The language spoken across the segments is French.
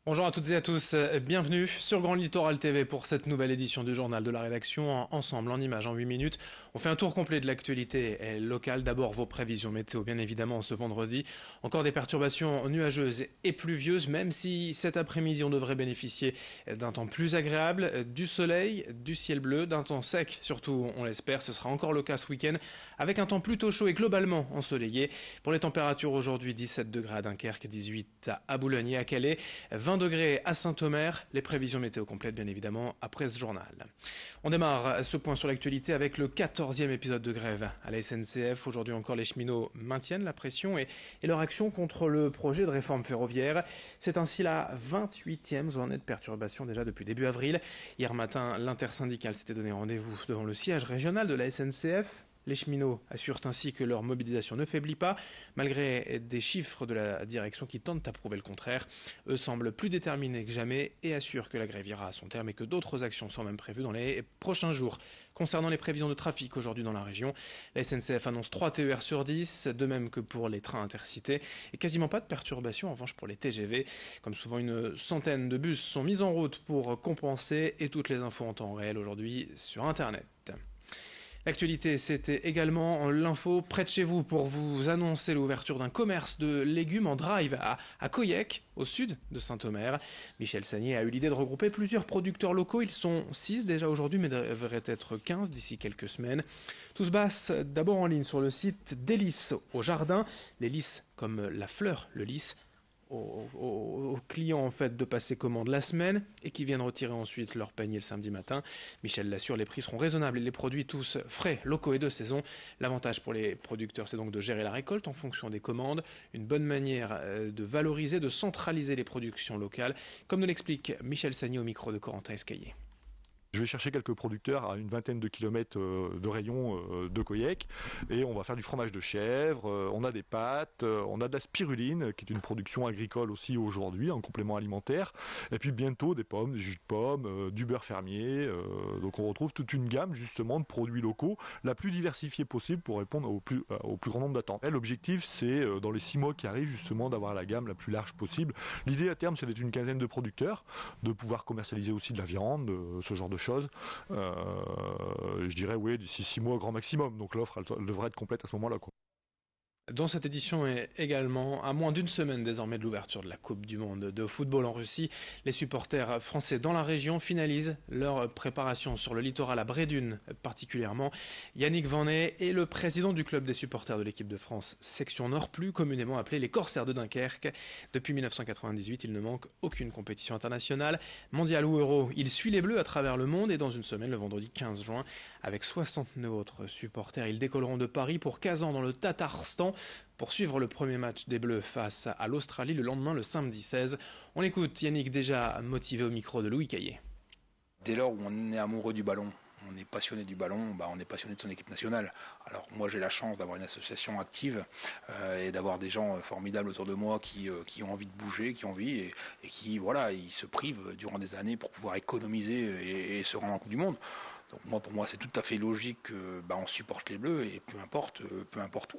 Bonjour à toutes et à tous, bienvenue sur Grand Littoral TV pour cette nouvelle édition du journal de la rédaction. Ensemble, en images, en 8 minutes, on fait un tour complet de l'actualité locale. D'abord vos prévisions météo, bien évidemment, ce vendredi. Encore des perturbations nuageuses et pluvieuses, même si cet après-midi on devrait bénéficier d'un temps plus agréable, du soleil, du ciel bleu, d'un temps sec, surtout on l'espère. Ce sera encore le cas ce week-end, avec un temps plutôt chaud et globalement ensoleillé. Pour les températures aujourd'hui, 17 degrés à Dunkerque, 18 à Boulogne et à Calais, 20 degrés à Saint-Omer, les prévisions météo complètes bien évidemment après ce journal. On démarre ce point sur l'actualité avec le 14e épisode de grève à la SNCF. Aujourd'hui encore, les cheminots maintiennent la pression et leur action contre le projet de réforme ferroviaire. C'est ainsi la 28e journée de perturbation déjà depuis début avril. Hier matin, l'intersyndicale s'était donné rendez-vous devant le siège régional de la SNCF. Les cheminots assurent ainsi que leur mobilisation ne faiblit pas, malgré des chiffres de la direction qui tentent à prouver le contraire. Eux semblent plus déterminés que jamais et assurent que la grève ira à son terme et que d'autres actions sont même prévues dans les prochains jours. Concernant les prévisions de trafic aujourd'hui dans la région, la SNCF annonce 3 TER sur 10, de même que pour les trains intercités, et quasiment pas de perturbations en revanche pour les TGV. Comme souvent, une centaine de bus sont mis en route pour compenser, et toutes les infos en temps réel aujourd'hui sur Internet. L'actualité, c'était également l'info près de chez vous pour vous annoncer l'ouverture d'un commerce de légumes en drive à Coyec, au sud de Saint-Omer. Michel Sagnier a eu l'idée de regrouper plusieurs producteurs locaux. Ils sont 6 déjà aujourd'hui, mais devraient être 15 d'ici quelques semaines. Tout se passe d'abord en ligne sur le site des lys au jardin. Les lys comme la fleur, le lys, aux clients en fait de passer commande la semaine et qui viennent retirer ensuite leur panier le samedi matin. Michel l'assure, les prix seront raisonnables et les produits tous frais, locaux et de saison. L'avantage pour les producteurs, c'est donc de gérer la récolte en fonction des commandes, une bonne manière de valoriser, de centraliser les productions locales, comme nous l'explique Michel Sagnier au micro de Corentin Escaillé. Je vais chercher quelques producteurs à une vingtaine de kilomètres de rayon de Coyec et on va faire du fromage de chèvre, on a des pâtes, on a de la spiruline qui est une production agricole aussi aujourd'hui en complément alimentaire et puis bientôt des pommes, des jus de pommes, du beurre fermier, donc on retrouve toute une gamme justement de produits locaux la plus diversifiée possible pour répondre au plus grand nombre d'attentes. L'objectif c'est dans les 6 mois qui arrivent justement d'avoir la gamme la plus large possible. L'idée à terme c'est d'être une quinzaine de producteurs, de pouvoir commercialiser aussi de la viande, ce genre de choses. Je dirais oui, d'ici 6 mois grand maximum. Donc l'offre elle devrait être complète à ce moment-là, quoi. Dans cette édition est également, à moins d'une semaine désormais de l'ouverture de la Coupe du Monde de football en Russie, les supporters français dans la région finalisent leur préparation sur le littoral à Brédune particulièrement. Yannick Vannet est le président du club des supporters de l'équipe de France section Nord, plus communément appelé les Corsaires de Dunkerque. Depuis 1998, il ne manque aucune compétition internationale, mondiale ou euro. Il suit les Bleus à travers le monde et dans une semaine, le vendredi 15 juin, avec 69 autres supporters, ils décolleront de Paris pour Kazan dans le Tatarstan pour suivre le premier match des Bleus face à l'Australie le lendemain, le samedi 16. On écoute Yannick déjà motivé au micro de Louis Caillé. Dès lors où on est amoureux du ballon, on est passionné du ballon, on est passionné de son équipe nationale. Alors moi j'ai la chance d'avoir une association active et d'avoir des gens formidables autour de moi qui ont envie de bouger, qui ont envie et qui voilà, ils se privent durant des années pour pouvoir économiser et se rendre en Coupe du Monde. Donc pour moi c'est tout à fait logique qu'on supporte les Bleus et peu importe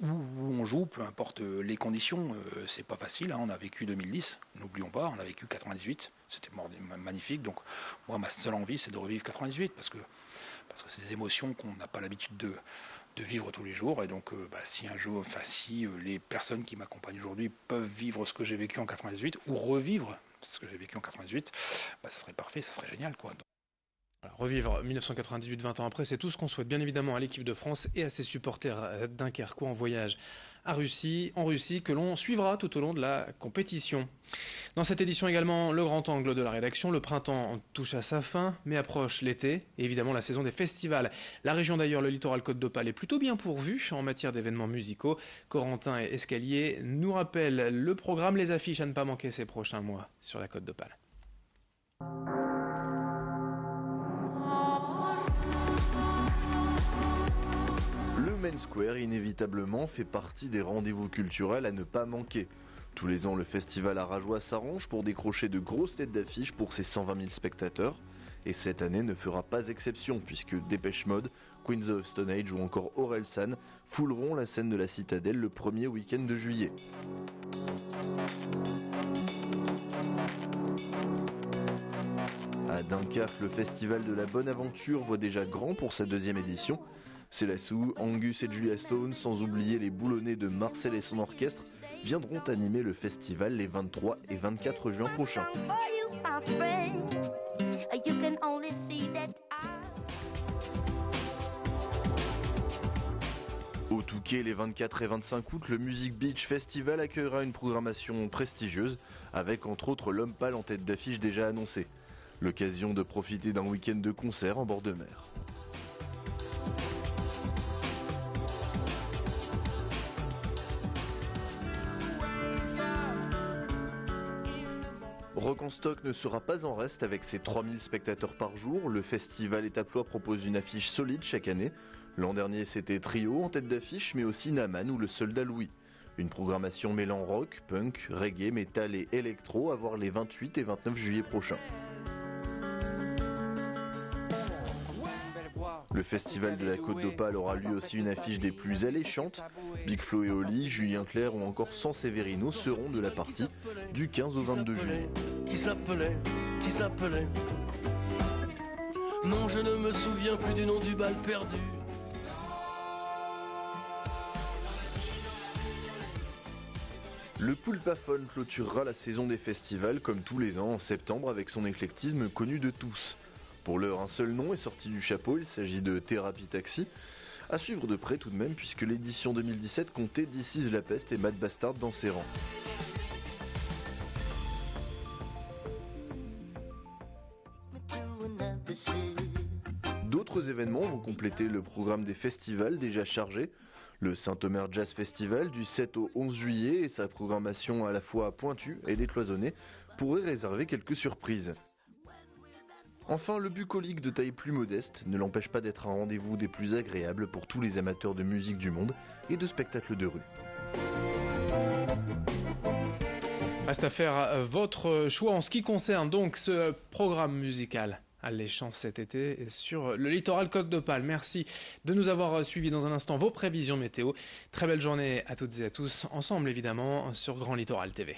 où on joue, peu importe les conditions, c'est pas facile, hein. On a vécu 2010, n'oublions pas, on a vécu 98, c'était magnifique. Donc moi ma seule envie c'est de revivre 98 parce que c'est des émotions qu'on n'a pas l'habitude de vivre tous les jours et donc si les personnes qui m'accompagnent aujourd'hui peuvent vivre ce que j'ai vécu en 98 ou revivre ce que j'ai vécu en 98, ça serait parfait, ça serait génial, quoi. Alors, revivre 1998 20 ans après, c'est tout ce qu'on souhaite bien évidemment à l'équipe de France et à ses supporters dunkerquois en voyage en Russie, que l'on suivra tout au long de la compétition. Dans cette édition également, le grand angle de la rédaction, le printemps touche à sa fin, mais approche l'été, et évidemment la saison des festivals. La région d'ailleurs, le littoral Côte d'Opale, est plutôt bien pourvue en matière d'événements musicaux. Corentin et Escalier nous rappellent le programme, les affiches à ne pas manquer ces prochains mois sur la Côte d'Opale. Le Main Square, inévitablement, fait partie des rendez-vous culturels à ne pas manquer. Tous les ans, le festival Arajois s'arrange pour décrocher de grosses têtes d'affiche pour ses 120 000 spectateurs. Et cette année ne fera pas exception, puisque Dépêche Mode, Queens of Stone Age ou encore Orelsan fouleront la scène de la Citadelle le premier week-end de juillet. À Dunkerque, le festival de la Bonne Aventure voit déjà grand pour sa deuxième édition. Célassou, Angus et Julia Stone, sans oublier les boulonnais de Marcel et son orchestre, viendront animer le festival les 23 et 24 juin prochains. Au Touquet, les 24 et 25 août, le Music Beach Festival accueillera une programmation prestigieuse, avec entre autres l'Homme Pâle en tête d'affiche déjà annoncé. L'occasion de profiter d'un week-end de concert en bord de mer. Rock en Stock ne sera pas en reste avec ses 3000 spectateurs par jour. Le festival Étaplois propose une affiche solide chaque année. L'an dernier c'était Trio en tête d'affiche, mais aussi Naman ou le Soldat Louis. Une programmation mêlant rock, punk, reggae, métal et électro à voir les 28 et 29 juillet prochains. Le festival de la Côte d'Opale aura lui aussi une affiche des plus alléchantes. Big Flo et Oli, Julien Clerc ou encore San Severino seront de la partie du 15 au 22 juillet. Qui s'appelait Non, je ne me souviens plus du nom du bal perdu. Le Poulpaphone clôturera la saison des festivals comme tous les ans en septembre avec son éclectisme connu de tous. Pour l'heure, un seul nom est sorti du chapeau, il s'agit de Thérapie Taxi. À suivre de près tout de même puisque l'édition 2017 comptait This Is La Peste et Mad Bastard dans ses rangs. D'autres événements vont compléter le programme des festivals déjà chargés. Le Saint-Omer Jazz Festival du 7 au 11 juillet et sa programmation à la fois pointue et décloisonnée pourrait réserver quelques surprises. Enfin, le bucolique de taille plus modeste ne l'empêche pas d'être un rendez-vous des plus agréables pour tous les amateurs de musique du monde et de spectacles de rue. Reste à faire votre choix en ce qui concerne donc ce programme musical alléchant cet été sur le littoral Côte d'Opale. Merci de nous avoir suivis. Dans un instant vos prévisions météo. Très belle journée à toutes et à tous, ensemble évidemment sur Grand Littoral TV.